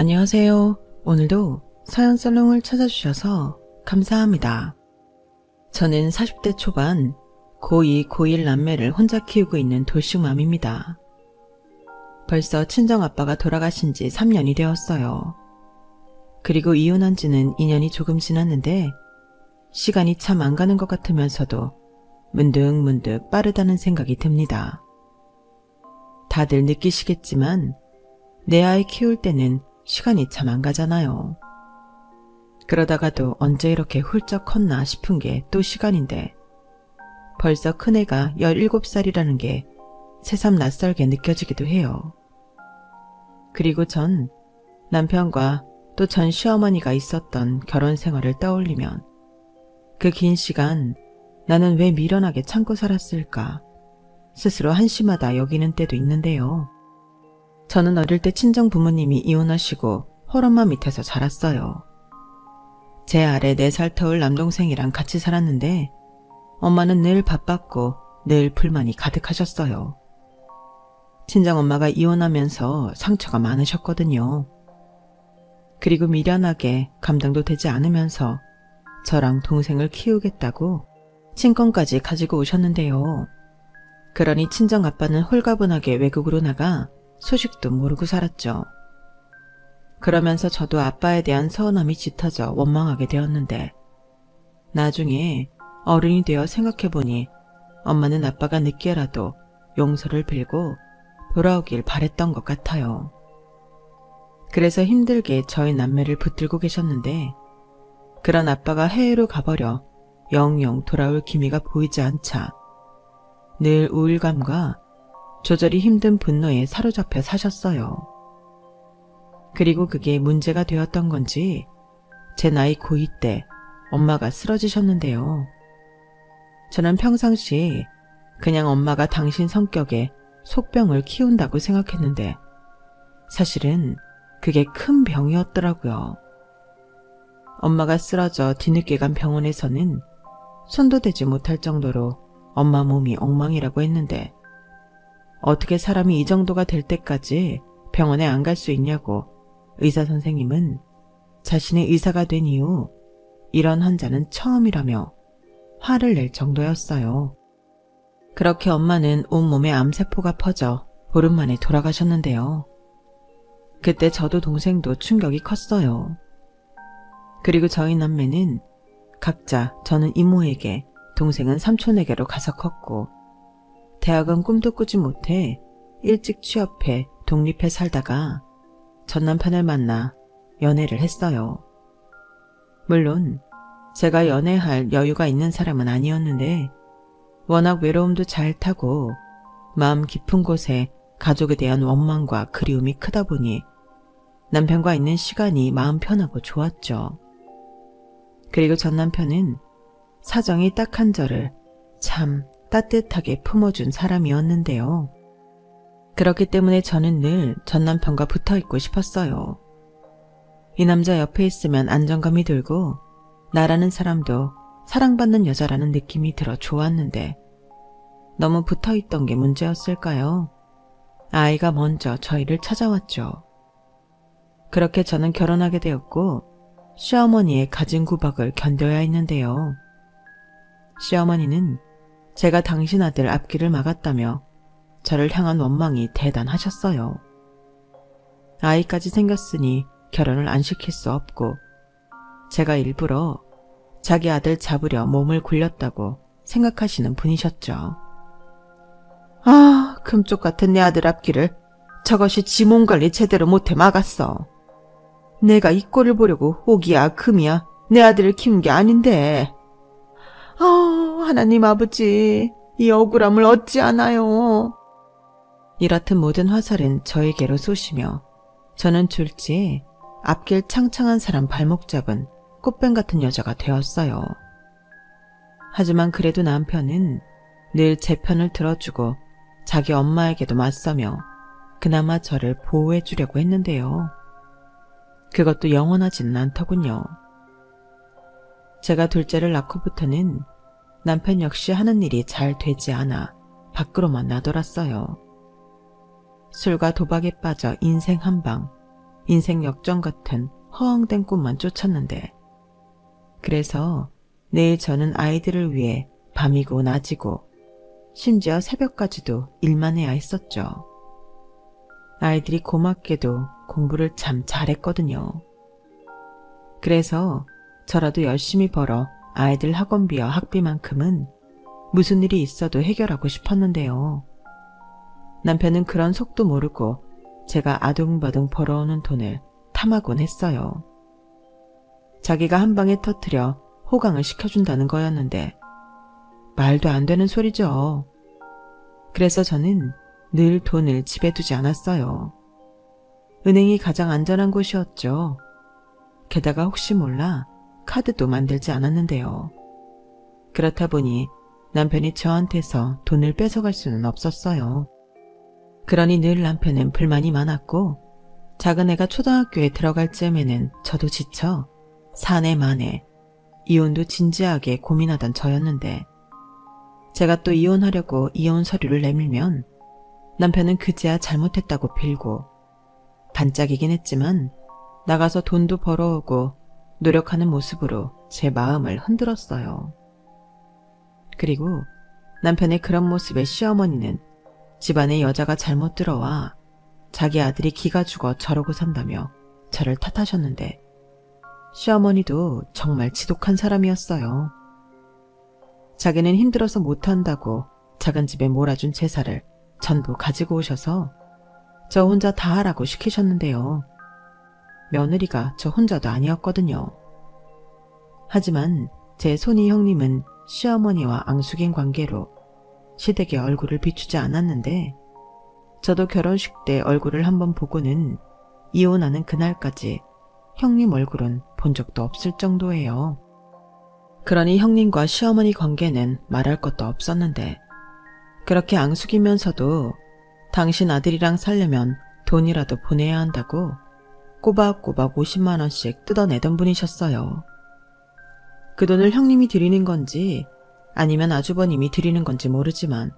안녕하세요. 오늘도 사연살롱을 찾아주셔서 감사합니다. 저는 40대 초반 고2, 고1 남매를 혼자 키우고 있는 돌싱맘입니다. 벌써 친정아빠가 돌아가신 지 3년이 되었어요. 그리고 이혼한 지는 2년이 조금 지났는데 시간이 참 안 가는 것 같으면서도 문득문득 빠르다는 생각이 듭니다. 다들 느끼시겠지만 내 아이 키울 때는 시간이 참 안 가잖아요. 그러다가도 언제 이렇게 훌쩍 컸나 싶은 게 또 시간인데 벌써 큰애가 17살이라는 게 새삼 낯설게 느껴지기도 해요. 그리고 전 남편과 또 전 시어머니가 있었던 결혼 생활을 떠올리면 그 긴 시간 나는 왜 미련하게 참고 살았을까 스스로 한심하다 여기는 때도 있는데요. 저는 어릴 때 친정 부모님이 이혼하시고 홀엄마 밑에서 자랐어요. 제 아래 4살 터울 남동생이랑 같이 살았는데 엄마는 늘 바빴고 늘 불만이 가득하셨어요. 친정엄마가 이혼하면서 상처가 많으셨거든요. 그리고 미련하게 감당도 되지 않으면서 저랑 동생을 키우겠다고 친권까지 가지고 오셨는데요. 그러니 친정아빠는 홀가분하게 외국으로 나가 소식도 모르고 살았죠. 그러면서 저도 아빠에 대한 서운함이 짙어져 원망하게 되었는데 나중에 어른이 되어 생각해보니 엄마는 아빠가 늦게라도 용서를 빌고 돌아오길 바랬던 것 같아요. 그래서 힘들게 저희 남매를 붙들고 계셨는데 그런 아빠가 해외로 가버려 영영 돌아올 기미가 보이지 않자 늘 우울감과 조절이 힘든 분노에 사로잡혀 사셨어요. 그리고 그게 문제가 되었던 건지 제 나이 고2 때 엄마가 쓰러지셨는데요. 저는 평상시 그냥 엄마가 당신 성격에 속병을 키운다고 생각했는데 사실은 그게 큰 병이었더라고요. 엄마가 쓰러져 뒤늦게 간 병원에서는 손도 대지 못할 정도로 엄마 몸이 엉망이라고 했는데 어떻게 사람이 이 정도가 될 때까지 병원에 안 갈 수 있냐고 의사 선생님은 자신의 의사가 된 이후 이런 환자는 처음이라며 화를 낼 정도였어요. 그렇게 엄마는 온몸에 암세포가 퍼져 보름 만에 돌아가셨는데요. 그때 저도 동생도 충격이 컸어요. 그리고 저희 남매는 각자 저는 이모에게 동생은 삼촌에게로 가서 컸고 대학은 꿈도 꾸지 못해 일찍 취업해 독립해 살다가 전 남편을 만나 연애를 했어요. 물론 제가 연애할 여유가 있는 사람은 아니었는데 워낙 외로움도 잘 타고 마음 깊은 곳에 가족에 대한 원망과 그리움이 크다 보니 남편과 있는 시간이 마음 편하고 좋았죠. 그리고 전 남편은 사정이 딱한 저를 참 따뜻하게 품어준 사람이었는데요. 그렇기 때문에 저는 늘 전 남편과 붙어있고 싶었어요. 이 남자 옆에 있으면 안정감이 들고 나라는 사람도 사랑받는 여자라는 느낌이 들어 좋았는데 너무 붙어있던 게 문제였을까요? 아이가 먼저 저희를 찾아왔죠. 그렇게 저는 결혼하게 되었고 시어머니의 가진 구박을 견뎌야 했는데요. 시어머니는 제가 당신 아들 앞길을 막았다며 저를 향한 원망이 대단하셨어요. 아이까지 생겼으니 결혼을 안 시킬 수 없고 제가 일부러 자기 아들 잡으려 몸을 굴렸다고 생각하시는 분이셨죠. 아, 금쪽 같은 내 아들 앞길을 저것이 지 몸 관리 제대로 못해 막았어. 내가 이 꼴을 보려고 옥이야 금이야 내 아들을 키운 게 아닌데. 하나님 아버지, 이 억울함을 어찌하나요? 이렇듯 모든 화살은 저에게로 쏘시며 저는 졸지에 앞길 창창한 사람 발목 잡은 꽃뱀 같은 여자가 되었어요. 하지만 그래도 남편은 늘 제 편을 들어주고 자기 엄마에게도 맞서며 그나마 저를 보호해 주려고 했는데요. 그것도 영원하지는 않더군요. 제가 둘째를 낳고부터는 남편 역시 하는 일이 잘 되지 않아 밖으로만 나돌았어요. 술과 도박에 빠져 인생 한방 인생 역전 같은 허황된 꿈만 쫓았는데, 그래서 매일 저는 아이들을 위해 밤이고 낮이고 심지어 새벽까지도 일만 해야 했었죠. 아이들이 고맙게도 공부를 참 잘했거든요. 그래서 저라도 열심히 벌어 아이들 학원비와 학비만큼은 무슨 일이 있어도 해결하고 싶었는데요. 남편은 그런 속도 모르고 제가 아둥바둥 벌어오는 돈을 탐하곤 했어요. 자기가 한 방에 터뜨려 호강을 시켜준다는 거였는데 말도 안 되는 소리죠. 그래서 저는 늘 돈을 집에 두지 않았어요. 은행이 가장 안전한 곳이었죠. 게다가 혹시 몰라 카드도 만들지 않았는데요. 그렇다 보니 남편이 저한테서 돈을 뺏어갈 수는 없었어요. 그러니 늘 남편은 불만이 많았고 작은 애가 초등학교에 들어갈 즈음에는 저도 지쳐 사내 만에 이혼도 진지하게 고민하던 저였는데 제가 또 이혼하려고 이혼 서류를 내밀면 남편은 그제야 잘못했다고 빌고 반짝이긴 했지만 나가서 돈도 벌어오고 노력하는 모습으로 제 마음을 흔들었어요. 그리고 남편의 그런 모습에 시어머니는 집안에 여자가 잘못 들어와 자기 아들이 기가 죽어 저러고 산다며 저를 탓하셨는데 시어머니도 정말 지독한 사람이었어요. 자기는 힘들어서 못한다고 작은 집에 몰아준 제사를 전부 가지고 오셔서 저 혼자 다 하라고 시키셨는데요. 며느리가 저 혼자도 아니었거든요. 하지만 제 손이 형님은 시어머니와 앙숙인 관계로 시댁의 얼굴을 비추지 않았는데 저도 결혼식 때 얼굴을 한번 보고는 이혼하는 그날까지 형님 얼굴은 본 적도 없을 정도예요. 그러니 형님과 시어머니 관계는 말할 것도 없었는데 그렇게 앙숙이면서도 당신 아들이랑 살려면 돈이라도 보내야 한다고 꼬박꼬박 50만 원씩 뜯어내던 분이셨어요. 그 돈을 형님이 드리는 건지 아니면 아주버님이 드리는 건지 모르지만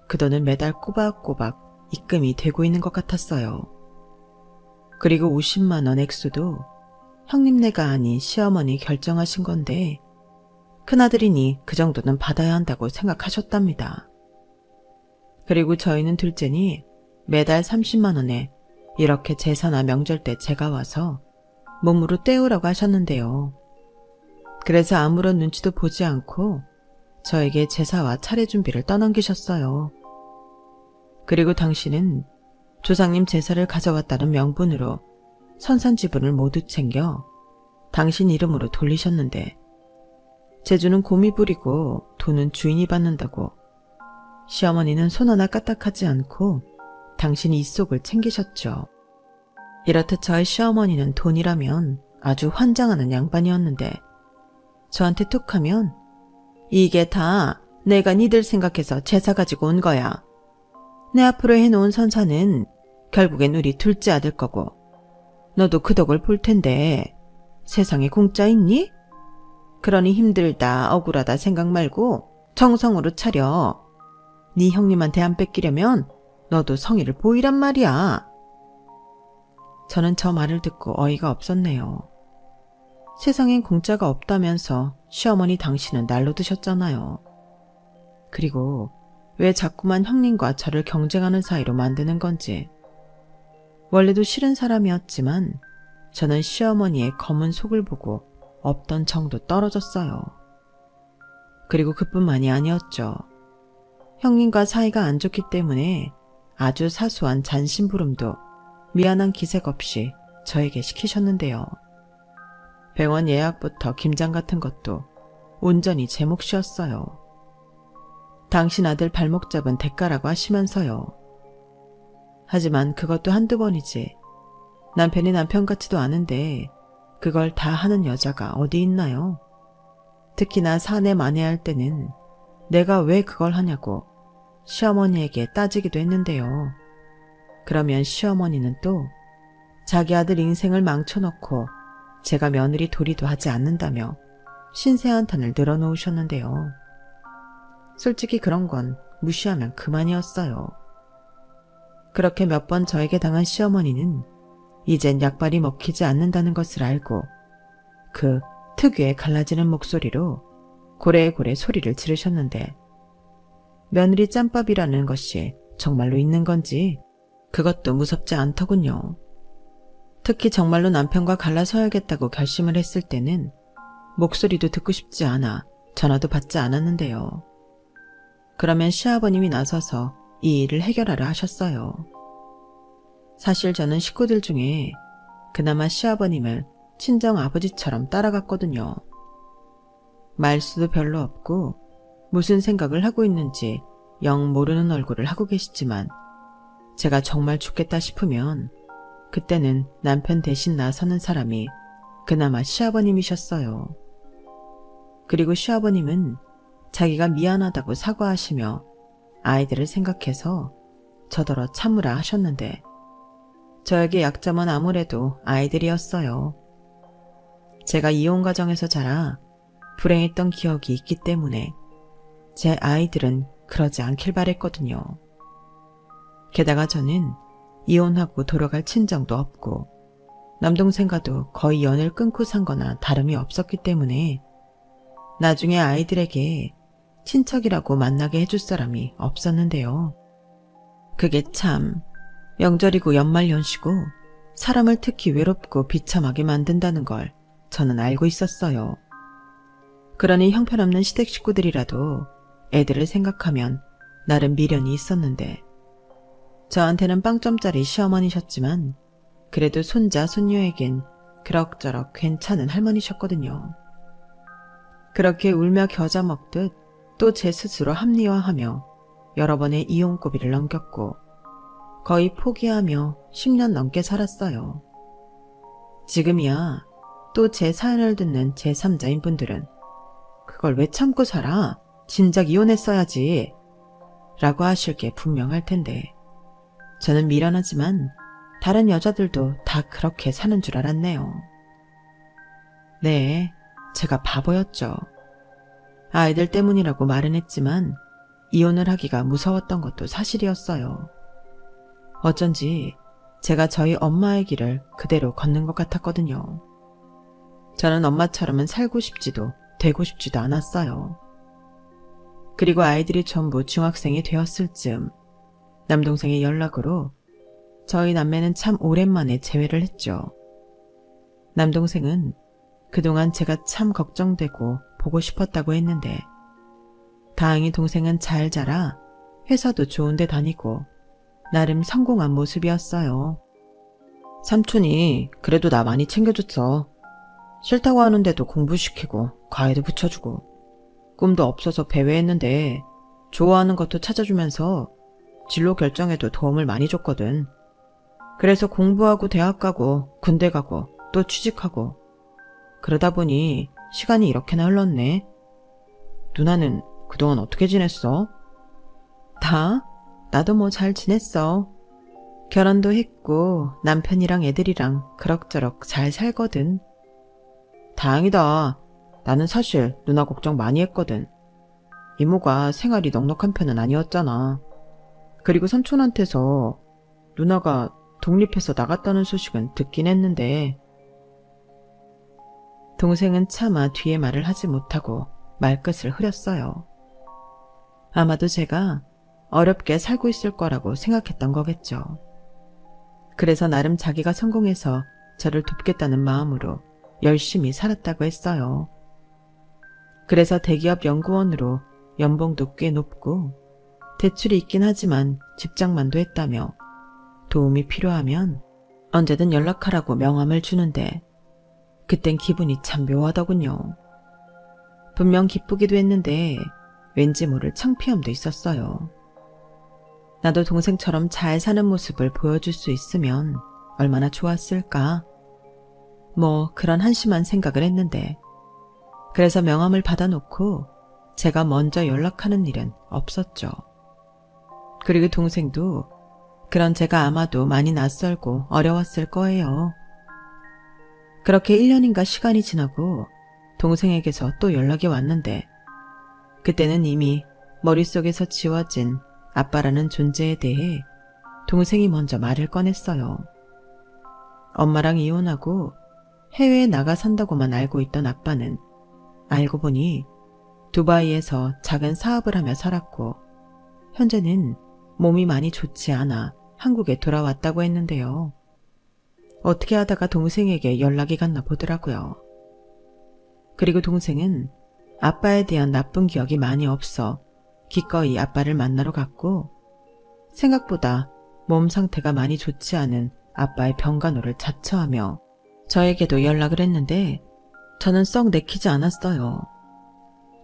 그 돈은 매달 꼬박꼬박 입금이 되고 있는 것 같았어요. 그리고 50만 원 액수도 형님네가 아닌 시어머니 결정하신 건데 큰아들이니 그 정도는 받아야 한다고 생각하셨답니다. 그리고 저희는 둘째니 매달 30만 원에 이렇게 제사나 명절 때 제가 와서 몸으로 떼우라고 하셨는데요. 그래서 아무런 눈치도 보지 않고 저에게 제사와 차례 준비를 떠넘기셨어요. 그리고 당신은 조상님 제사를 가져왔다는 명분으로 선산지분을 모두 챙겨 당신 이름으로 돌리셨는데 재주는 곰이 부리고 돈은 주인이 받는다고 시어머니는 손 하나 까딱하지 않고 당신 입속을 챙기셨죠. 이렇듯 저의 시어머니는 돈이라면 아주 환장하는 양반이었는데 저한테 툭하면 이게 다 내가 니들 생각해서 제사 가지고 온 거야. 내 앞으로 해놓은 선사는 결국엔 우리 둘째 아들 거고 너도 그 덕을 볼 텐데 세상에 공짜 있니? 그러니 힘들다 억울하다 생각 말고 정성으로 차려. 네 형님한테 안 뺏기려면 너도 성의를 보이란 말이야. 저는 저 말을 듣고 어이가 없었네요. 세상엔 공짜가 없다면서 시어머니 당신은 날로 드셨잖아요. 그리고 왜 자꾸만 형님과 저를 경쟁하는 사이로 만드는 건지. 원래도 싫은 사람이었지만 저는 시어머니의 검은 속을 보고 없던 정도 떨어졌어요. 그리고 그뿐만이 아니었죠. 형님과 사이가 안 좋기 때문에 아주 사소한 잔심부름도 미안한 기색 없이 저에게 시키셨는데요. 병원 예약부터 김장 같은 것도 온전히 제 몫이었어요. 당신 아들 발목 잡은 대가라고 하시면서요. 하지만 그것도 한두 번이지. 남편이 남편 같지도 않은데 그걸 다 하는 여자가 어디 있나요? 특히나 사내 만회할 때는 내가 왜 그걸 하냐고 시어머니에게 따지기도 했는데요. 그러면 시어머니는 또 자기 아들 인생을 망쳐놓고 제가 며느리 도리도 하지 않는다며 신세 한탄을 늘어놓으셨는데요. 솔직히 그런 건 무시하면 그만이었어요. 그렇게 몇 번 저에게 당한 시어머니는 이젠 약발이 먹히지 않는다는 것을 알고 그 특유의 갈라지는 목소리로 고래고래 소리를 지르셨는데 며느리 짬밥이라는 것이 정말로 있는 건지 그것도 무섭지 않더군요. 특히 정말로 남편과 갈라서야겠다고 결심을 했을 때는 목소리도 듣고 싶지 않아 전화도 받지 않았는데요. 그러면 시아버님이 나서서 이 일을 해결하려 하셨어요. 사실 저는 식구들 중에 그나마 시아버님을 친정 아버지처럼 따라갔거든요. 말수도 별로 없고 무슨 생각을 하고 있는지 영 모르는 얼굴을 하고 계시지만 제가 정말 죽겠다 싶으면 그때는 남편 대신 나서는 사람이 그나마 시아버님이셨어요. 그리고 시아버님은 자기가 미안하다고 사과하시며 아이들을 생각해서 저더러 참으라 하셨는데 저에게 약점은 아무래도 아이들이었어요. 제가 이혼 가정에서 자라 불행했던 기억이 있기 때문에 제 아이들은 그러지 않길 바랬거든요. 게다가 저는 이혼하고 돌아갈 친정도 없고 남동생과도 거의 연을 끊고 산 거나 다름이 없었기 때문에 나중에 아이들에게 친척이라고 만나게 해줄 사람이 없었는데요. 그게 참 명절이고 연말연시고 사람을 특히 외롭고 비참하게 만든다는 걸 저는 알고 있었어요. 그러니 형편없는 시댁 식구들이라도 애들을 생각하면 나름 미련이 있었는데 저한테는 빵점짜리 시어머니셨지만 그래도 손자 손녀에겐 그럭저럭 괜찮은 할머니셨거든요. 그렇게 울며 겨자 먹듯 또 제 스스로 합리화하며 여러 번의 이혼 고비를 넘겼고 거의 포기하며 10년 넘게 살았어요. 지금이야 또 제 사연을 듣는 제3자인 분들은 그걸 왜 참고 살아? 진작 이혼했어야지 라고 하실 게 분명할 텐데 저는 미련하지만 다른 여자들도 다 그렇게 사는 줄 알았네요. 네, 제가 바보였죠. 아이들 때문이라고 말은 했지만 이혼을 하기가 무서웠던 것도 사실이었어요. 어쩐지 제가 저희 엄마의 길을 그대로 걷는 것 같았거든요. 저는 엄마처럼은 살고 싶지도 되고 싶지도 않았어요. 그리고 아이들이 전부 중학생이 되었을 즈음 남동생의 연락으로 저희 남매는 참 오랜만에 재회를 했죠. 남동생은 그동안 제가 참 걱정되고 보고 싶었다고 했는데 다행히 동생은 잘 자라 회사도 좋은 데 다니고 나름 성공한 모습이었어요. 삼촌이 그래도 나 많이 챙겨줬어. 싫다고 하는데도 공부시키고 과외도 붙여주고 꿈도 없어서 배회했는데 좋아하는 것도 찾아주면서 진로 결정에도 도움을 많이 줬거든. 그래서 공부하고 대학 가고 군대 가고 또 취직하고 그러다 보니 시간이 이렇게나 흘렀네. 누나는 그동안 어떻게 지냈어? 나도 뭐 잘 지냈어. 결혼도 했고 남편이랑 애들이랑 그럭저럭 잘 살거든. 다행이다. 나는 사실 누나 걱정 많이 했거든. 이모가 생활이 넉넉한 편은 아니었잖아. 그리고 삼촌한테서 누나가 독립해서 나갔다는 소식은 듣긴 했는데 동생은 차마 뒤에 말을 하지 못하고 말끝을 흐렸어요. 아마도 제가 어렵게 살고 있을 거라고 생각했던 거겠죠. 그래서 나름 자기가 성공해서 저를 돕겠다는 마음으로 열심히 살았다고 했어요. 그래서 대기업 연구원으로 연봉도 꽤 높고 대출이 있긴 하지만 직장만도 했다며 도움이 필요하면 언제든 연락하라고 명함을 주는데 그땐 기분이 참 묘하더군요. 분명 기쁘기도 했는데 왠지 모를 창피함도 있었어요. 나도 동생처럼 잘 사는 모습을 보여줄 수 있으면 얼마나 좋았을까. 뭐 그런 한심한 생각을 했는데 그래서 명함을 받아놓고 제가 먼저 연락하는 일은 없었죠. 그리고 동생도 그런 제가 아마도 많이 낯설고 어려웠을 거예요. 그렇게 1년인가 시간이 지나고 동생에게서 또 연락이 왔는데 그때는 이미 머릿속에서 지워진 아빠라는 존재에 대해 동생이 먼저 말을 꺼냈어요. 엄마랑 이혼하고 해외에 나가 산다고만 알고 있던 아빠는 알고 보니 두바이에서 작은 사업을 하며 살았고 현재는 몸이 많이 좋지 않아 한국에 돌아왔다고 했는데요. 어떻게 하다가 동생에게 연락이 갔나 보더라고요. 그리고 동생은 아빠에 대한 나쁜 기억이 많이 없어 기꺼이 아빠를 만나러 갔고 생각보다 몸 상태가 많이 좋지 않은 아빠의 병간호를 자처하며 저에게도 연락을 했는데 저는 썩 내키지 않았어요.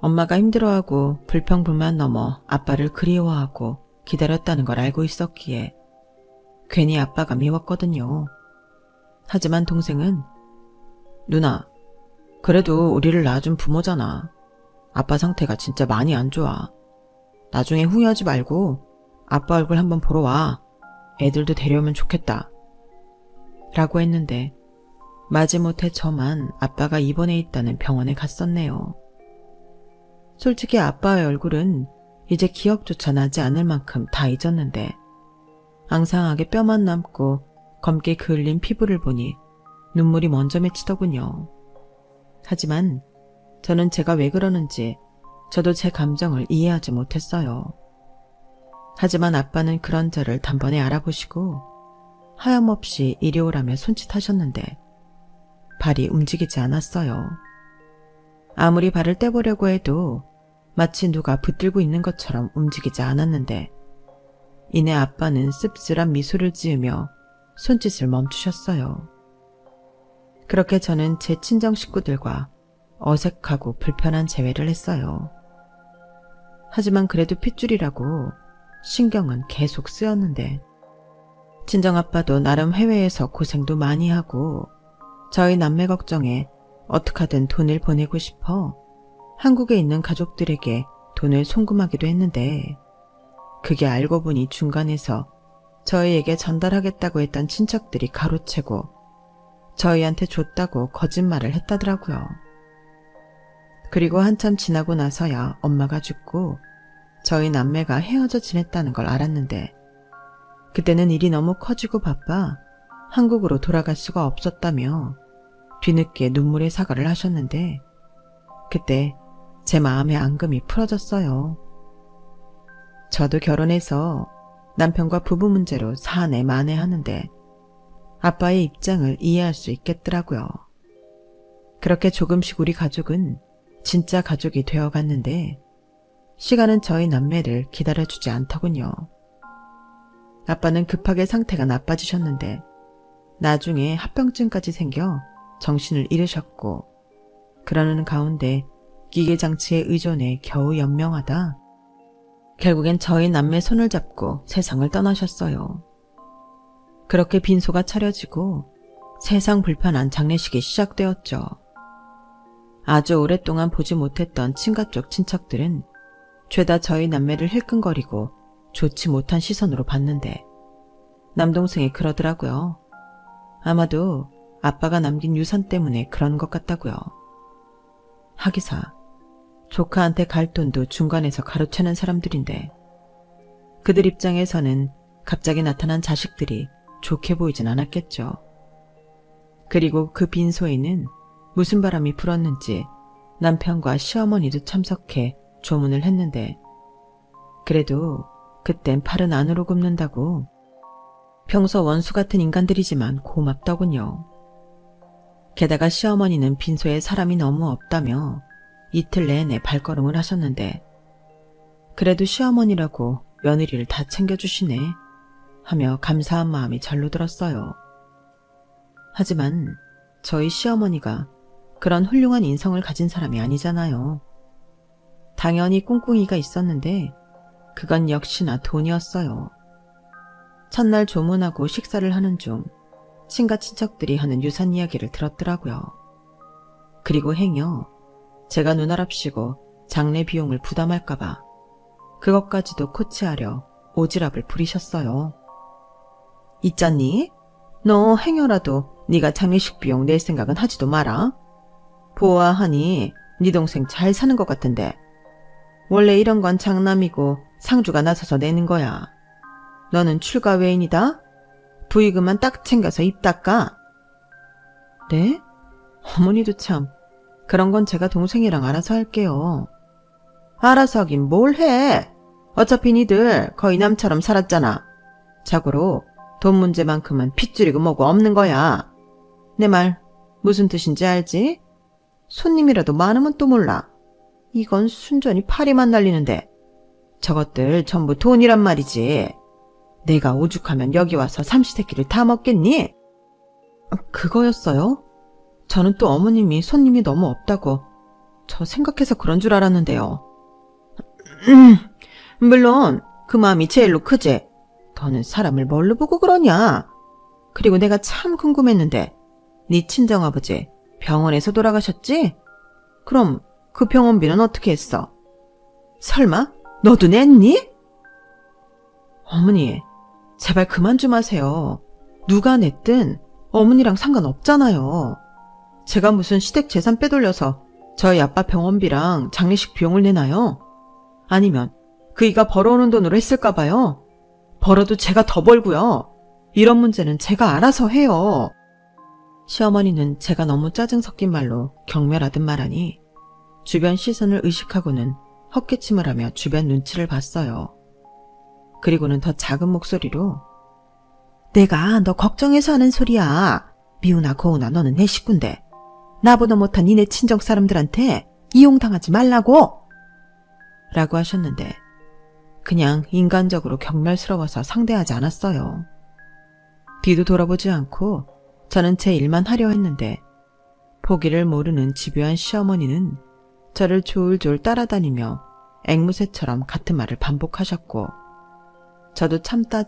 엄마가 힘들어하고 불평불만 넘어 아빠를 그리워하고 기다렸다는 걸 알고 있었기에 괜히 아빠가 미웠거든요. 하지만 동생은 누나, 그래도 우리를 낳아준 부모잖아. 아빠 상태가 진짜 많이 안 좋아. 나중에 후회하지 말고 아빠 얼굴 한번 보러 와. 애들도 데려오면 좋겠다. 라고 했는데 마지못해 저만 아빠가 입원해 있다는 병원에 갔었네요. 솔직히 아빠의 얼굴은 이제 기억조차 나지 않을 만큼 다 잊었는데 앙상하게 뼈만 남고 검게 그을린 피부를 보니 눈물이 먼저 맺히더군요. 하지만 저는 제가 왜 그러는지 저도 제 감정을 이해하지 못했어요. 하지만 아빠는 그런 저를 단번에 알아보시고 하염없이 이리 오라며 손짓하셨는데 발이 움직이지 않았어요. 아무리 발을 떼보려고 해도 마치 누가 붙들고 있는 것처럼 움직이지 않았는데 이내 아빠는 씁쓸한 미소를 지으며 손짓을 멈추셨어요. 그렇게 저는 제 친정 식구들과 어색하고 불편한 재회를 했어요. 하지만 그래도 핏줄이라고 신경은 계속 쓰였는데 친정아빠도 나름 해외에서 고생도 많이 하고 저희 남매 걱정에 어떡하든 돈을 보내고 싶어 한국에 있는 가족들에게 돈을 송금하기도 했는데 그게 알고 보니 중간에서 저희에게 전달하겠다고 했던 친척들이 가로채고 저희한테 줬다고 거짓말을 했다더라고요. 그리고 한참 지나고 나서야 엄마가 죽고 저희 남매가 헤어져 지냈다는 걸 알았는데 그때는 일이 너무 커지고 바빠 한국으로 돌아갈 수가 없었다며 뒤늦게 눈물의 사과를 하셨는데 그때 제 마음의 앙금이 풀어졌어요. 저도 결혼해서 남편과 부부 문제로 사내 만회하는데 아빠의 입장을 이해할 수 있겠더라고요. 그렇게 조금씩 우리 가족은 진짜 가족이 되어갔는데 시간은 저희 남매를 기다려주지 않더군요. 아빠는 급하게 상태가 나빠지셨는데 나중에 합병증까지 생겨 정신을 잃으셨고 그러는 가운데 기계장치에 의존해 겨우 연명하다 결국엔 저희 남매 손을 잡고 세상을 떠나셨어요. 그렇게 빈소가 차려지고 세상 불편한 장례식이 시작되었죠. 아주 오랫동안 보지 못했던 친가 쪽 친척들은 죄다 저희 남매를 힐끔거리고 좋지 못한 시선으로 봤는데 남동생이 그러더라고요. 아마도 아빠가 남긴 유산 때문에 그런 것 같다고요. 하기사 조카한테 갈 돈도 중간에서 가로채는 사람들인데 그들 입장에서는 갑자기 나타난 자식들이 좋게 보이진 않았겠죠. 그리고 그 빈소에는 무슨 바람이 불었는지 남편과 시어머니도 참석해 조문을 했는데 그래도 그땐 팔은 안으로 굽는다고 평소 원수 같은 인간들이지만 고맙더군요. 게다가 시어머니는 빈소에 사람이 너무 없다며 이틀 내내 발걸음을 하셨는데 그래도 시어머니라고 며느리를 다 챙겨주시네 하며 감사한 마음이 절로 들었어요. 하지만 저희 시어머니가 그런 훌륭한 인성을 가진 사람이 아니잖아요. 당연히 꿍꿍이가 있었는데 그건 역시나 돈이었어요. 첫날 조문하고 식사를 하는 중 친가 친척들이 하는 유산 이야기를 들었더라고요. 그리고 행여 제가 눈알합시고 장례 비용을 부담할까봐 그것까지도 코치하려 오지랖을 부리셨어요. 있잖니? 너 행여라도 네가 장례식 비용 낼 생각은 하지도 마라. 보아하니 네 동생 잘 사는 것 같은데 원래 이런 건 장남이고 상주가 나서서 내는 거야. 너는 출가 외인이다? 부의금만 딱 챙겨서 입 닦아. 네? 어머니도 참. 그런 건 제가 동생이랑 알아서 할게요. 알아서 하긴 뭘 해. 어차피 니들 거의 남처럼 살았잖아. 자고로 돈 문제만큼은 핏줄이고 뭐고 없는 거야. 내 말 무슨 뜻인지 알지? 손님이라도 많으면 또 몰라. 이건 순전히 파리만 날리는데 저것들 전부 돈이란 말이지. 내가 오죽하면 여기 와서 삼시세끼를 다 먹겠니? 그거였어요? 저는 또 어머님이 손님이 너무 없다고 저 생각해서 그런 줄 알았는데요. 물론 그 마음이 제일로 크지. 너는 사람을 뭘로 보고 그러냐? 그리고 내가 참 궁금했는데 네 친정아버지 병원에서 돌아가셨지? 그럼 그 병원비는 어떻게 했어? 설마 너도 냈니? 어머니, 제발 그만 좀 하세요. 누가 냈든 어머니랑 상관없잖아요. 제가 무슨 시댁 재산 빼돌려서 저희 아빠 병원비랑 장례식 비용을 내나요? 아니면 그이가 벌어오는 돈으로 했을까 봐요. 벌어도 제가 더 벌고요. 이런 문제는 제가 알아서 해요. 시어머니는 제가 너무 짜증 섞인 말로 경멸하듯 말하니 주변 시선을 의식하고는 헛기침을 하며 주변 눈치를 봤어요. 그리고는 더 작은 목소리로 내가 너 걱정해서 하는 소리야. 미우나 고우나 너는 내 식구인데 나보다 못한 니네 친정 사람들한테 이용당하지 말라고! 라고 하셨는데 그냥 인간적으로 경멸스러워서 상대하지 않았어요. 뒤도 돌아보지 않고 저는 제 일만 하려 했는데 포기를 모르는 집요한 시어머니는 저를 졸졸 따라다니며 앵무새처럼 같은 말을 반복하셨고 저도 참다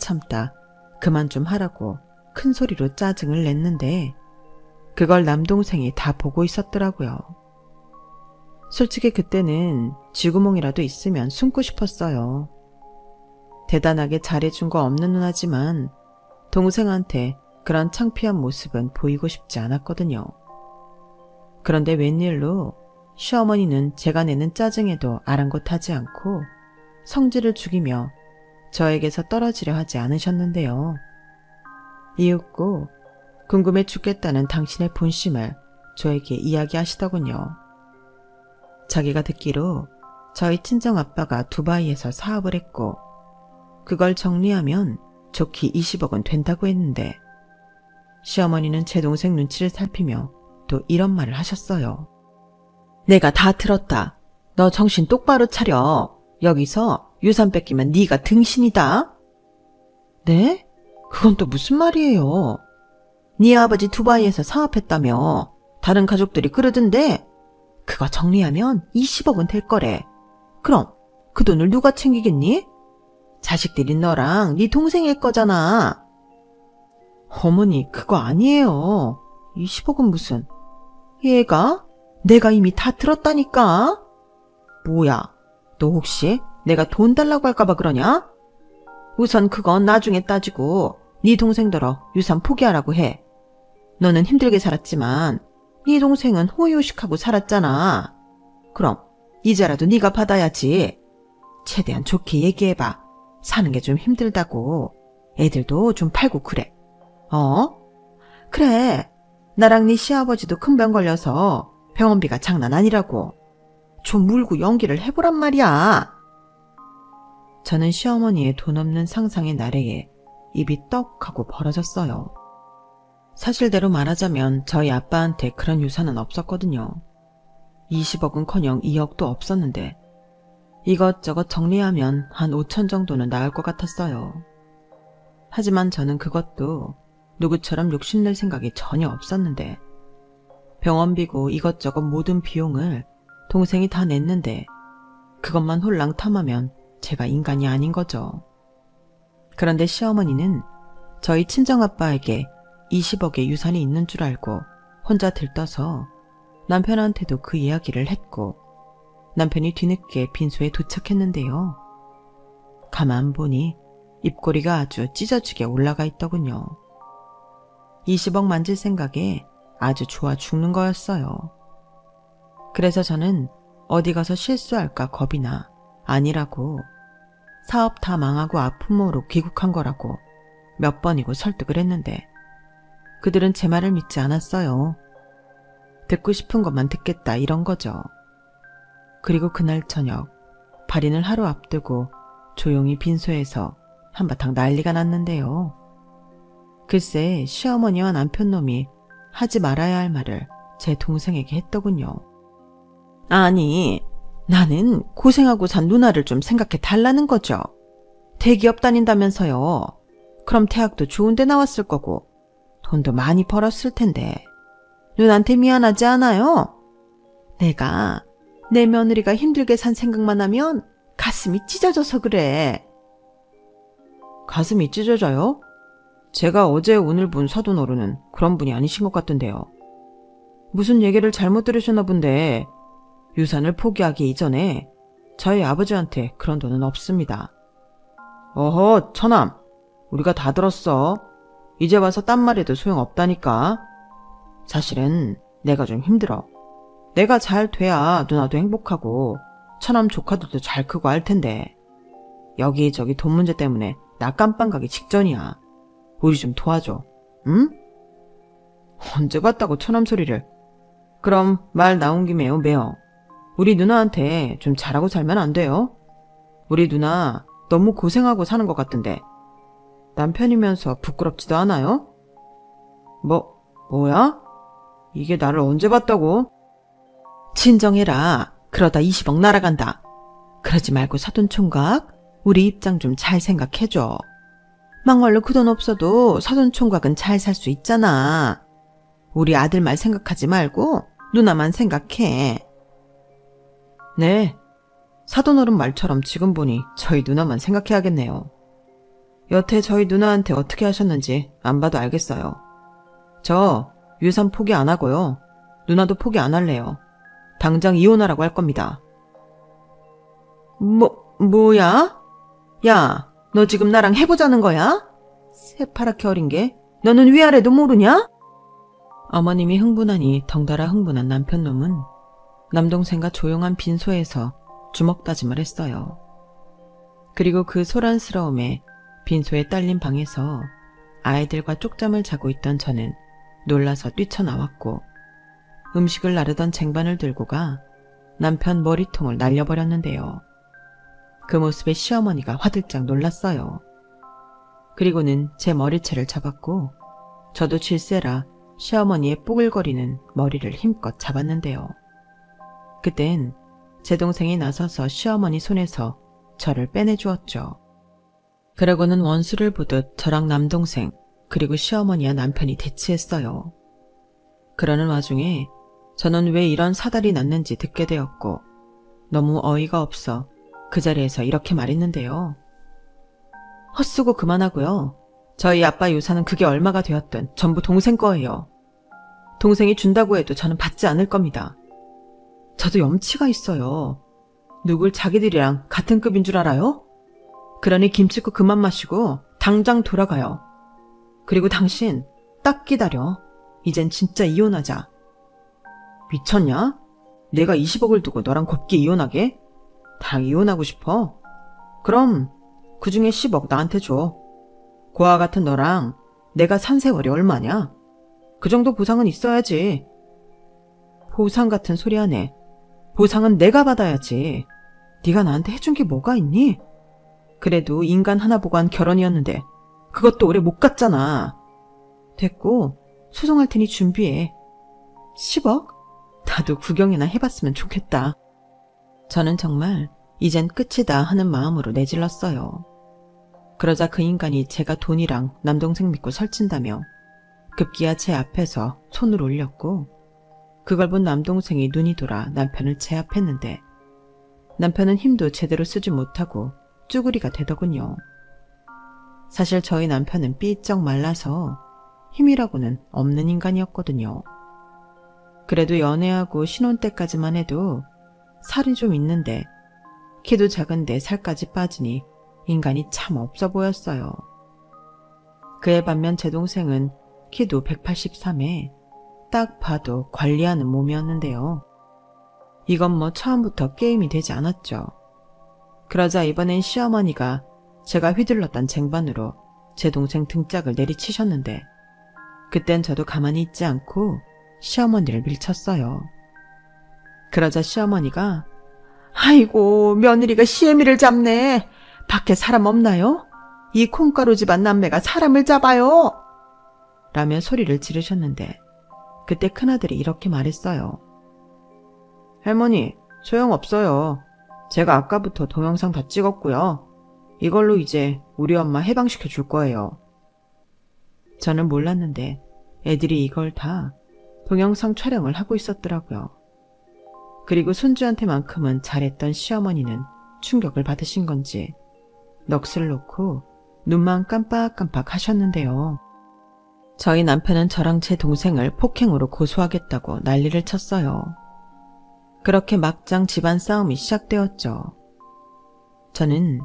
그만 좀 하라고 큰 소리로 짜증을 냈는데 그걸 남동생이 다 보고 있었더라고요. 솔직히 그때는 쥐구멍이라도 있으면 숨고 싶었어요. 대단하게 잘해준 거 없는 누나지만 동생한테 그런 창피한 모습은 보이고 싶지 않았거든요. 그런데 웬일로 시어머니는 제가 내는 짜증에도 아랑곳하지 않고 성질을 죽이며 저에게서 떨어지려 하지 않으셨는데요. 이윽고 궁금해 죽겠다는 당신의 본심을 저에게 이야기하시더군요. 자기가 듣기로 저희 친정아빠가 두바이에서 사업을 했고 그걸 정리하면 좋게 20억은 된다고 했는데 시어머니는 제 동생 눈치를 살피며 또 이런 말을 하셨어요. 내가 다 들었다. 너 정신 똑바로 차려. 여기서 유산 뺏기면 네가 등신이다. 네? 그건 또 무슨 말이에요? 네 아버지 두바이에서 사업했다며. 다른 가족들이 그러던데 그거 정리하면 20억은 될 거래. 그럼 그 돈을 누가 챙기겠니? 자식들이 너랑 네 동생일 거잖아. 어머니 그거 아니에요. 20억은 무슨. 얘가? 내가 이미 다 들었다니까. 뭐야, 너 혹시 내가 돈 달라고 할까봐 그러냐? 우선 그건 나중에 따지고 네 동생더러 유산 포기하라고 해. 너는 힘들게 살았지만 네 동생은 호의호식하고 살았잖아. 그럼 이자라도 네가 받아야지. 최대한 좋게 얘기해봐. 사는 게 좀 힘들다고. 애들도 좀 팔고 그래. 그래. 나랑 네 시아버지도 큰 병 걸려서 병원비가 장난 아니라고. 좀 물고 연기를 해보란 말이야. 저는 시어머니의 돈 없는 상상의 나래에 입이 떡 하고 벌어졌어요. 사실대로 말하자면 저희 아빠한테 그런 유산은 없었거든요. 20억은커녕 2억도 없었는데 이것저것 정리하면 한 5천 정도는 나올 것 같았어요. 하지만 저는 그것도 누구처럼 욕심낼 생각이 전혀 없었는데 병원비고 이것저것 모든 비용을 동생이 다 냈는데 그것만 홀랑 탐하면 제가 인간이 아닌 거죠. 그런데 시어머니는 저희 친정아빠에게 20억의 유산이 있는 줄 알고 혼자 들떠서 남편한테도 그 이야기를 했고 남편이 뒤늦게 빈소에 도착했는데요. 가만 보니 입꼬리가 아주 찢어지게 올라가 있더군요. 20억 만질 생각에 아주 좋아 죽는 거였어요. 그래서 저는 어디 가서 실수할까 겁이 나 아니라고 사업 다 망하고 아픔으로 귀국한 거라고 몇 번이고 설득을 했는데 그들은 제 말을 믿지 않았어요. 듣고 싶은 것만 듣겠다 이런 거죠. 그리고 그날 저녁 발인을 하루 앞두고 조용히 빈소에서 한바탕 난리가 났는데요. 글쎄 시어머니와 남편놈이 하지 말아야 할 말을 제 동생에게 했더군요. 아니, 나는 고생하고 산 누나를 좀 생각해 달라는 거죠. 대기업 다닌다면서요. 그럼 대학도 좋은 데 나왔을 거고 돈도 많이 벌었을 텐데 누나한테 미안하지 않아요? 내가 내 며느리가 힘들게 산 생각만 하면 가슴이 찢어져서 그래. 가슴이 찢어져요? 제가 어제 오늘 본 사돈어른은 그런 분이 아니신 것 같던데요. 무슨 얘기를 잘못 들으셨나 본데 유산을 포기하기 이전에 저희 아버지한테 그런 돈은 없습니다. 어허, 처남. 우리가 다 들었어. 이제 와서 딴 말해도 소용없다니까. 사실은 내가 좀 힘들어. 내가 잘 돼야 누나도 행복하고 처남 조카들도 잘 크고 할 텐데 여기저기 돈 문제 때문에 나 깜빵 가기 직전이야. 우리 좀 도와줘. 응? 언제 봤다고 처남 소리를. 그럼 말 나온 김에요, 매요. 우리 누나한테 좀 잘하고 살면 안 돼요? 우리 누나 너무 고생하고 사는 것 같던데 남편이면서 부끄럽지도 않아요? 뭐야? 이게 나를 언제 봤다고? 진정해라. 그러다 20억 날아간다. 그러지 말고 사돈총각, 우리 입장 좀 잘 생각해줘. 막말로 그 돈 없어도 사돈총각은 잘 살 수 있잖아. 우리 아들 말 생각하지 말고 누나만 생각해. 네, 사돈어른 말처럼 지금 보니 저희 누나만 생각해야겠네요. 여태 저희 누나한테 어떻게 하셨는지 안 봐도 알겠어요. 저 유산 포기 안 하고요. 누나도 포기 안 할래요. 당장 이혼하라고 할 겁니다. 뭐야? 야, 너 지금 나랑 해보자는 거야? 새파랗게 어린 게 너는 위아래도 모르냐? 어머님이 흥분하니 덩달아 흥분한 남편놈은 남동생과 조용한 빈소에서 주먹다짐을 했어요. 그리고 그 소란스러움에 빈소에 딸린 방에서 아이들과 쪽잠을 자고 있던 저는 놀라서 뛰쳐나왔고 음식을 나르던 쟁반을 들고 가 남편 머리통을 날려버렸는데요. 그 모습에 시어머니가 화들짝 놀랐어요. 그리고는 제 머리채를 잡았고 저도 질세라 시어머니의 뽀글거리는 머리를 힘껏 잡았는데요. 그땐 제 동생이 나서서 시어머니 손에서 저를 빼내주었죠. 그러고는 원수를 보듯 저랑 남동생 그리고 시어머니와 남편이 대치했어요. 그러는 와중에 저는 왜 이런 사달이 났는지 듣게 되었고 너무 어이가 없어 그 자리에서 이렇게 말했는데요. 헛수고 그만하고요. 저희 아빠 유산은 그게 얼마가 되었든 전부 동생 거예요. 동생이 준다고 해도 저는 받지 않을 겁니다. 저도 염치가 있어요. 누굴 자기들이랑 같은 급인 줄 알아요? 그러니 김치국 그만 마시고 당장 돌아가요. 그리고 당신 딱 기다려. 이젠 진짜 이혼하자. 미쳤냐? 내가 20억을 두고 너랑 곱게 이혼하게? 다 이혼하고 싶어? 그럼 그 중에 10억 나한테 줘. 고아 같은 너랑 내가 산 세월이 얼마냐? 그 정도 보상은 있어야지. 보상 같은 소리 하네. 보상은 내가 받아야지. 네가 나한테 해준 게 뭐가 있니? 그래도 인간 하나 보고 한 결혼이었는데 그것도 오래 못 갔잖아. 됐고 소송할 테니 준비해. 10억? 나도 구경이나 해봤으면 좋겠다. 저는 정말 이젠 끝이다 하는 마음으로 내질렀어요. 그러자 그 인간이 제가 돈이랑 남동생 믿고 설친다며 급기야 제 앞에서 손을 올렸고 그걸 본 남동생이 눈이 돌아 남편을 제압했는데 남편은 힘도 제대로 쓰지 못하고 쭈구리가 되더군요. 사실 저희 남편은 삐쩍 말라서 힘이라고는 없는 인간이었거든요. 그래도 연애하고 신혼 때까지만 해도 살이 좀 있는데 키도 작은데 살까지 빠지니 인간이 참 없어 보였어요. 그에 반면 제 동생은 키도 183에 딱 봐도 관리하는 몸이었는데요. 이건 뭐 처음부터 게임이 되지 않았죠. 그러자 이번엔 시어머니가 제가 휘둘렀던 쟁반으로 제 동생 등짝을 내리치셨는데 그땐 저도 가만히 있지 않고 시어머니를 밀쳤어요. 그러자 시어머니가 아이고 며느리가 시애미를 잡네. 밖에 사람 없나요? 이 콩가루 집안 남매가 사람을 잡아요. 라며 소리를 지르셨는데 그때 큰아들이 이렇게 말했어요. 할머니 소용없어요. 제가 아까부터 동영상 다 찍었고요. 이걸로 이제 우리 엄마 해방시켜 줄 거예요. 저는 몰랐는데 애들이 이걸 다 동영상 촬영을 하고 있었더라고요. 그리고 손주한테만큼은 잘했던 시어머니는 충격을 받으신 건지 넋을 놓고 눈만 깜빡깜빡 하셨는데요. 저희 남편은 저랑 제 동생을 폭행으로 고소하겠다고 난리를 쳤어요. 그렇게 막장 집안 싸움이 시작되었죠. 저는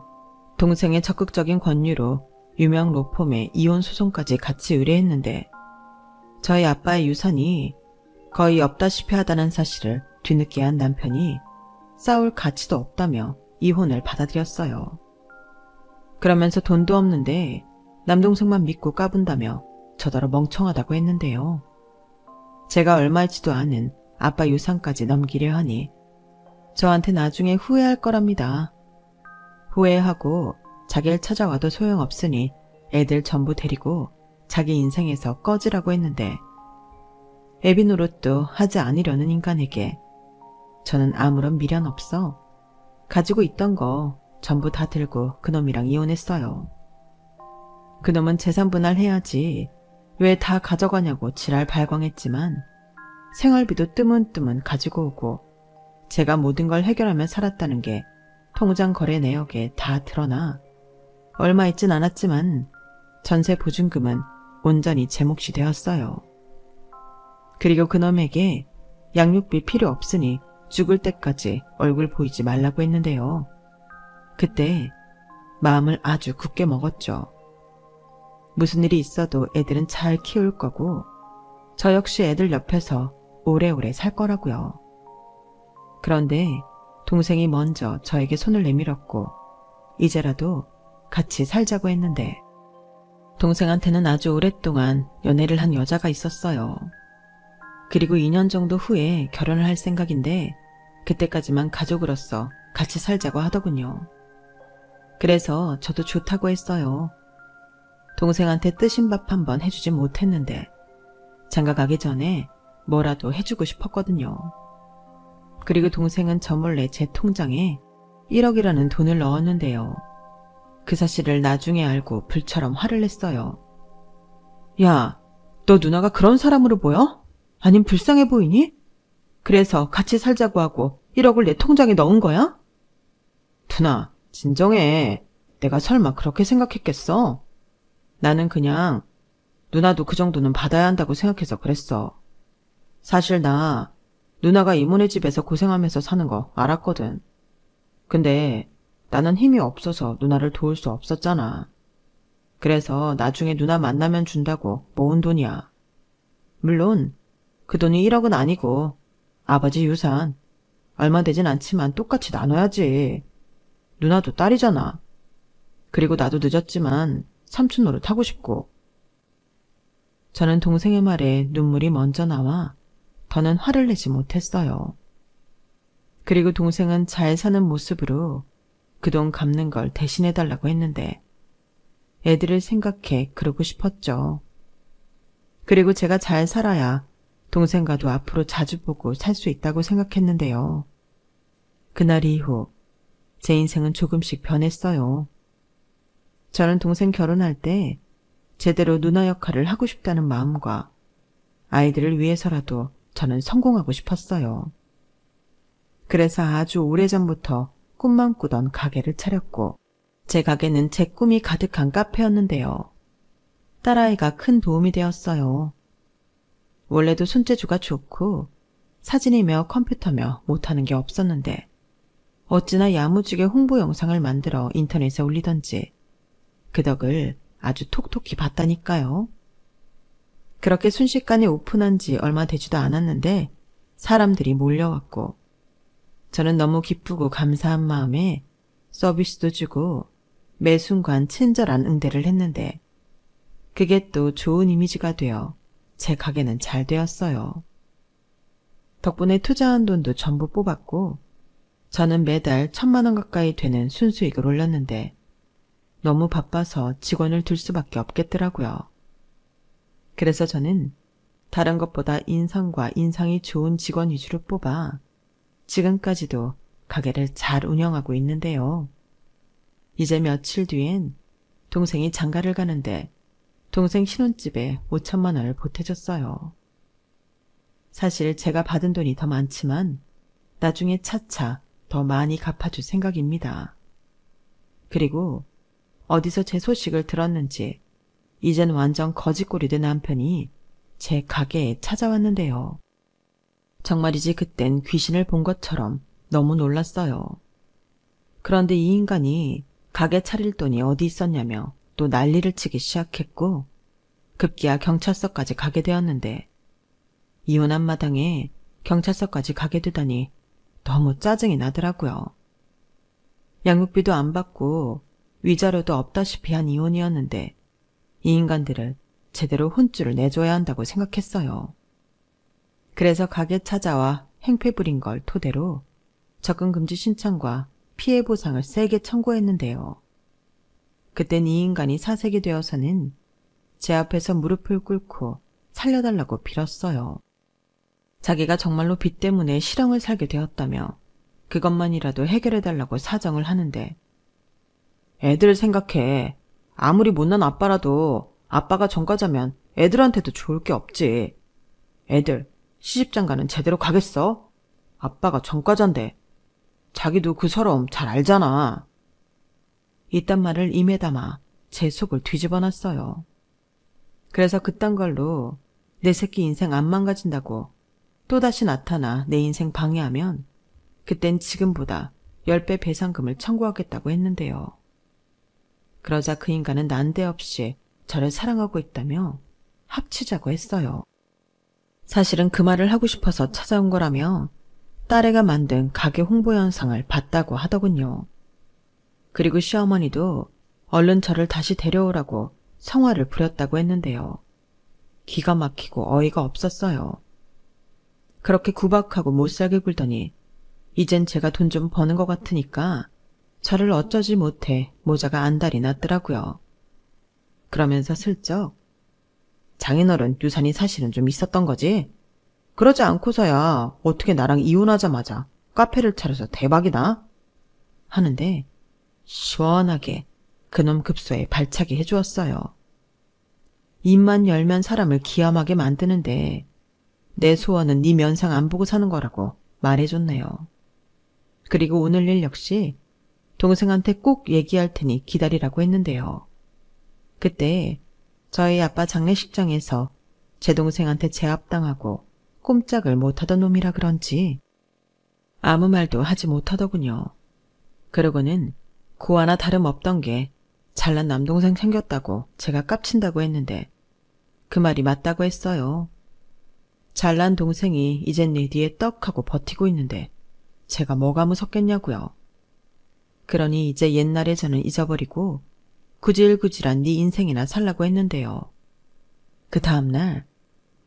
동생의 적극적인 권유로 유명 로펌의 이혼 소송까지 같이 의뢰했는데 저희 아빠의 유산이 거의 없다시피 하다는 사실을 뒤늦게 한 남편이 싸울 가치도 없다며 이혼을 받아들였어요. 그러면서 돈도 없는데 남동생만 믿고 까분다며 저더러 멍청하다고 했는데요. 제가 얼마있지도 않은 아빠 유산까지 넘기려 하니 저한테 나중에 후회할 거랍니다. 후회하고 자기를 찾아와도 소용없으니 애들 전부 데리고 자기 인생에서 꺼지라고 했는데 애비 노릇도 하지 않으려는 인간에게 저는 아무런 미련 없어 가지고 있던 거 전부 다 들고 그놈이랑 이혼했어요. 그놈은 재산 분할해야지 왜 다 가져가냐고 지랄 발광했지만 생활비도 뜨문뜨문 가지고 오고 제가 모든 걸 해결하며 살았다는 게 통장 거래 내역에 다 드러나 얼마 있진 않았지만 전세 보증금은 온전히 제 몫이 되었어요. 그리고 그놈에게 양육비 필요 없으니 죽을 때까지 얼굴 보이지 말라고 했는데요. 그때 마음을 아주 굳게 먹었죠. 무슨 일이 있어도 애들은 잘 키울 거고 저 역시 애들 옆에서 오래오래 살 거라고요. 그런데 동생이 먼저 저에게 손을 내밀었고 이제라도 같이 살자고 했는데 동생한테는 아주 오랫동안 연애를 한 여자가 있었어요. 그리고 2년 정도 후에 결혼을 할 생각인데 그때까지만 가족으로서 같이 살자고 하더군요. 그래서 저도 좋다고 했어요. 동생한테 뜨신 밥 한번 해주지 못했는데 장가 가기 전에 뭐라도 해주고 싶었거든요. 그리고 동생은 저 몰래 제 통장에 1억이라는 돈을 넣었는데요. 그 사실을 나중에 알고 불처럼 화를 냈어요. 야, 너 누나가 그런 사람으로 보여? 아님 불쌍해 보이니? 그래서 같이 살자고 하고 1억을 내 통장에 넣은 거야? 누나, 진정해. 내가 설마 그렇게 생각했겠어? 나는 그냥 누나도 그 정도는 받아야 한다고 생각해서 그랬어. 사실 나 누나가 이모네 집에서 고생하면서 사는 거 알았거든. 근데 나는 힘이 없어서 누나를 도울 수 없었잖아. 그래서 나중에 누나 만나면 준다고 모은 돈이야. 물론 그 돈이 1억은 아니고 아버지 유산 얼마 되진 않지만 똑같이 나눠야지. 누나도 딸이잖아. 그리고 나도 늦었지만 삼촌 노릇 하고 싶고. 저는 동생의 말에 눈물이 먼저 나와 더는 화를 내지 못했어요. 그리고 동생은 잘 사는 모습으로 그 돈 갚는 걸 대신해달라고 했는데 애들을 생각해 그러고 싶었죠. 그리고 제가 잘 살아야 동생과도 앞으로 자주 보고 살 수 있다고 생각했는데요. 그날 이후 제 인생은 조금씩 변했어요. 저는 동생 결혼할 때 제대로 누나 역할을 하고 싶다는 마음과 아이들을 위해서라도 저는 성공하고 싶었어요. 그래서 아주 오래전부터 꿈만 꾸던 가게를 차렸고 제 가게는 제 꿈이 가득한 카페였는데요. 딸아이가 큰 도움이 되었어요. 원래도 손재주가 좋고 사진이며 컴퓨터며 못하는 게 없었는데 어찌나 야무지게 홍보 영상을 만들어 인터넷에 올리던지 그 덕을 아주 톡톡히 봤다니까요. 그렇게 순식간에 오픈한 지 얼마 되지도 않았는데 사람들이 몰려왔고 저는 너무 기쁘고 감사한 마음에 서비스도 주고 매 순간 친절한 응대를 했는데 그게 또 좋은 이미지가 되어 제 가게는 잘 되었어요. 덕분에 투자한 돈도 전부 뽑았고 저는 매달 1,000만 원 가까이 되는 순수익을 올렸는데 너무 바빠서 직원을 둘 수밖에 없겠더라고요. 그래서 저는 다른 것보다 인성과 인상이 좋은 직원 위주로 뽑아 지금까지도 가게를 잘 운영하고 있는데요. 이제 며칠 뒤엔 동생이 장가를 가는데 동생 신혼집에 5,000만 원을 보태줬어요. 사실 제가 받은 돈이 더 많지만 나중에 차차 더 많이 갚아줄 생각입니다. 그리고 어디서 제 소식을 들었는지 이젠 완전 거지꼴이 된 남편이 제 가게에 찾아왔는데요. 정말이지 그땐 귀신을 본 것처럼 너무 놀랐어요. 그런데 이 인간이 가게 차릴 돈이 어디 있었냐며 또 난리를 치기 시작했고 급기야 경찰서까지 가게 되었는데 이혼한 마당에 경찰서까지 가게 되다니 너무 짜증이 나더라고요. 양육비도 안 받고 위자료도 없다시피 한 이혼이었는데 이 인간들을 제대로 혼쭐을 내줘야 한다고 생각했어요. 그래서 가게 찾아와 행패 부린 걸 토대로 접근금지 신청과 피해 보상을 세게 청구했는데요. 그땐 이 인간이 사색이 되어서는 제 앞에서 무릎을 꿇고 살려달라고 빌었어요. 자기가 정말로 빚 때문에 실형을 살게 되었다며 그것만이라도 해결해달라고 사정을 하는데 애들 생각해. 아무리 못난 아빠라도 아빠가 전과자면 애들한테도 좋을 게 없지. 애들 시집장가는 제대로 가겠어? 아빠가 전과자인데. 자기도 그 서러움 잘 알잖아. 이딴 말을 입에 담아 제 속을 뒤집어 놨어요. 그래서 그딴 걸로 내 새끼 인생 안 망가진다고 또다시 나타나 내 인생 방해하면 그땐 지금보다 10배 배상금을 청구하겠다고 했는데요. 그러자 그 인간은 난데없이 저를 사랑하고 있다며 합치자고 했어요. 사실은 그 말을 하고 싶어서 찾아온 거라며 딸애가 만든 가게 홍보 영상을 봤다고 하더군요. 그리고 시어머니도 얼른 저를 다시 데려오라고 성화를 부렸다고 했는데요. 기가 막히고 어이가 없었어요. 그렇게 구박하고 못살게 굴더니 이젠 제가 돈 좀 버는 것 같으니까 저를 어쩌지 못해 모자가 안달이 났더라고요. 그러면서 슬쩍 장인어른 유산이 사실은 좀 있었던 거지? 그러지 않고서야 어떻게 나랑 이혼하자마자 카페를 차려서 대박이다? 하는데 시원하게 그놈 급소에 발차기 해주었어요. 입만 열면 사람을 기함하게 만드는데 내 소원은 네 면상 안 보고 사는 거라고 말해줬네요. 그리고 오늘 일 역시 동생한테 꼭 얘기할 테니 기다리라고 했는데요. 그때 저희 아빠 장례식장에서 제 동생한테 제압당하고 꼼짝을 못하던 놈이라 그런지 아무 말도 하지 못하더군요. 그러고는 고아나 다름없던 게 잘난 남동생 생겼다고 제가 깝친다고 했는데 그 말이 맞다고 했어요. 잘난 동생이 이젠 내 뒤에 떡하고 버티고 있는데 제가 뭐가 무섭겠냐고요. 그러니 이제 옛날에 저는 잊어버리고 구질구질한 네 인생이나 살라고 했는데요. 그 다음날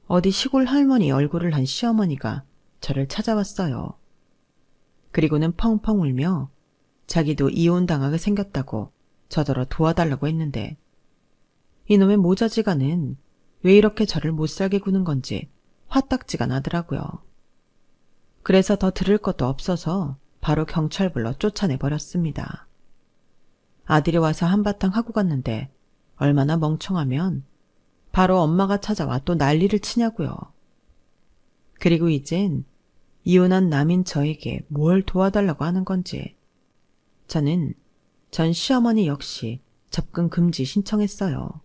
어디 시골 할머니 얼굴을 한 시어머니가 저를 찾아왔어요. 그리고는 펑펑 울며 자기도 이혼당하게 생겼다고 저더러 도와달라고 했는데 이놈의 모자지간은 왜 이렇게 저를 못살게 구는 건지 화딱지가 나더라고요. 그래서 더 들을 것도 없어서 바로 경찰 불러 쫓아내버렸습니다. 아들이 와서 한바탕 하고 갔는데 얼마나 멍청하면 바로 엄마가 찾아와 또 난리를 치냐고요. 그리고 이젠 이혼한 남인 저에게 뭘 도와달라고 하는 건지 저는 전 시어머니 역시 접근 금지 신청했어요.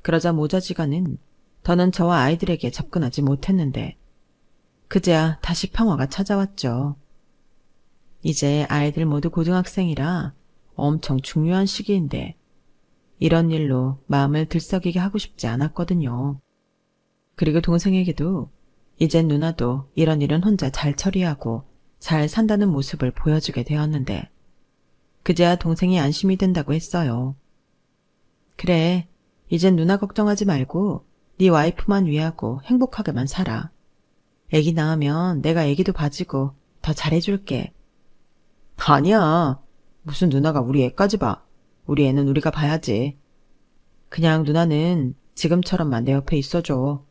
그러자 모자지간은 더는 저와 아이들에게 접근하지 못했는데 그제야 다시 평화가 찾아왔죠. 이제 아이들 모두 고등학생이라 엄청 중요한 시기인데 이런 일로 마음을 들썩이게 하고 싶지 않았거든요. 그리고 동생에게도 이젠 누나도 이런 일은 혼자 잘 처리하고 잘 산다는 모습을 보여주게 되었는데 그제야 동생이 안심이 된다고 했어요. 그래, 이젠 누나 걱정하지 말고 네 와이프만 위하고 행복하게만 살아. 애기 낳으면 내가 애기도 봐주고 더 잘해줄게. 아니야. 무슨 누나가 우리 애까지 봐. 우리 애는 우리가 봐야지. 그냥 누나는 지금처럼만 내 옆에 있어줘.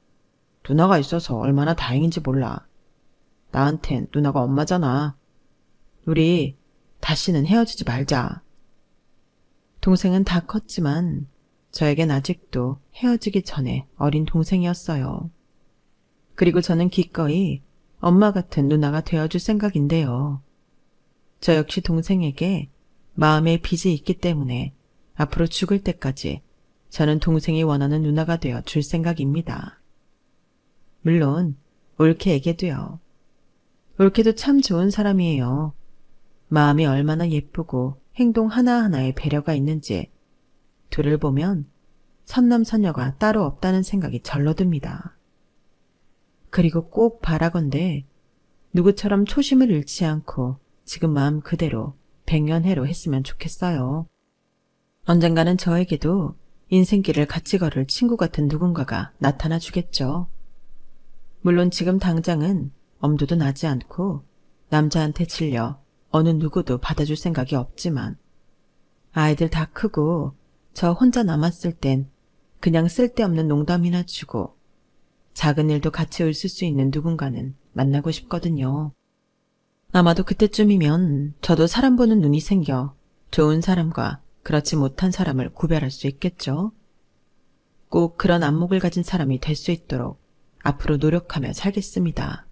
누나가 있어서 얼마나 다행인지 몰라. 나한텐 누나가 엄마잖아. 우리 다시는 헤어지지 말자. 동생은 다 컸지만 저에겐 아직도 헤어지기 전에 어린 동생이었어요. 그리고 저는 기꺼이 엄마 같은 누나가 되어줄 생각인데요. 저 역시 동생에게 마음의 빚이 있기 때문에 앞으로 죽을 때까지 저는 동생이 원하는 누나가 되어 줄 생각입니다. 물론 올케에게도요. 올케도 참 좋은 사람이에요. 마음이 얼마나 예쁘고 행동 하나하나에 배려가 있는지 둘을 보면 선남선녀가 따로 없다는 생각이 절로 듭니다. 그리고 꼭 바라건대 누구처럼 초심을 잃지 않고 지금 마음 그대로 백년해로 했으면 좋겠어요. 언젠가는 저에게도 인생길을 같이 걸을 친구 같은 누군가가 나타나 주겠죠. 물론 지금 당장은 엄두도 나지 않고 남자한테 질려 어느 누구도 받아줄 생각이 없지만 아이들 다 크고 저 혼자 남았을 땐 그냥 쓸데없는 농담이나 주고 작은 일도 같이 웃을 수 있는 누군가는 만나고 싶거든요. 아마도 그때쯤이면 저도 사람 보는 눈이 생겨 좋은 사람과 그렇지 못한 사람을 구별할 수 있겠죠. 꼭 그런 안목을 가진 사람이 될 수 있도록 앞으로 노력하며 살겠습니다.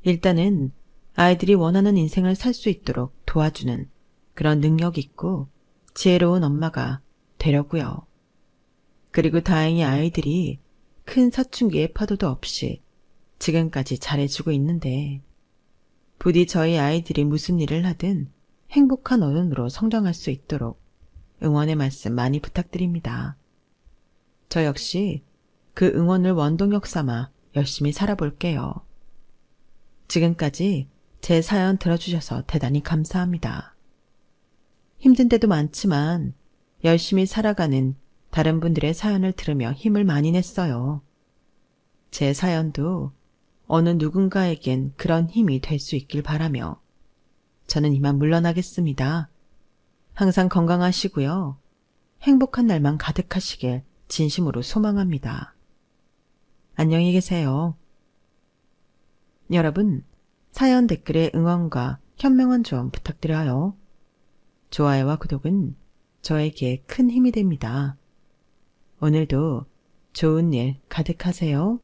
일단은 아이들이 원하는 인생을 살 수 있도록 도와주는 그런 능력 있고 지혜로운 엄마가 되려고요. 그리고 다행히 아이들이 큰 사춘기의 파도도 없이 지금까지 잘해주고 있는데 부디 저희 아이들이 무슨 일을 하든 행복한 어른으로 성장할 수 있도록 응원의 말씀 많이 부탁드립니다. 저 역시 그 응원을 원동력 삼아 열심히 살아볼게요. 지금까지 제 사연 들어주셔서 대단히 감사합니다. 힘든 때도 많지만 열심히 살아가는 다른 분들의 사연을 들으며 힘을 많이 냈어요. 제 사연도 어느 누군가에겐 그런 힘이 될 수 있길 바라며 저는 이만 물러나겠습니다. 항상 건강하시고요. 행복한 날만 가득하시길 진심으로 소망합니다. 안녕히 계세요. 여러분, 사연 댓글에 응원과 현명한 조언 부탁드려요. 좋아요와 구독은 저에게 큰 힘이 됩니다. 오늘도 좋은 일 가득하세요.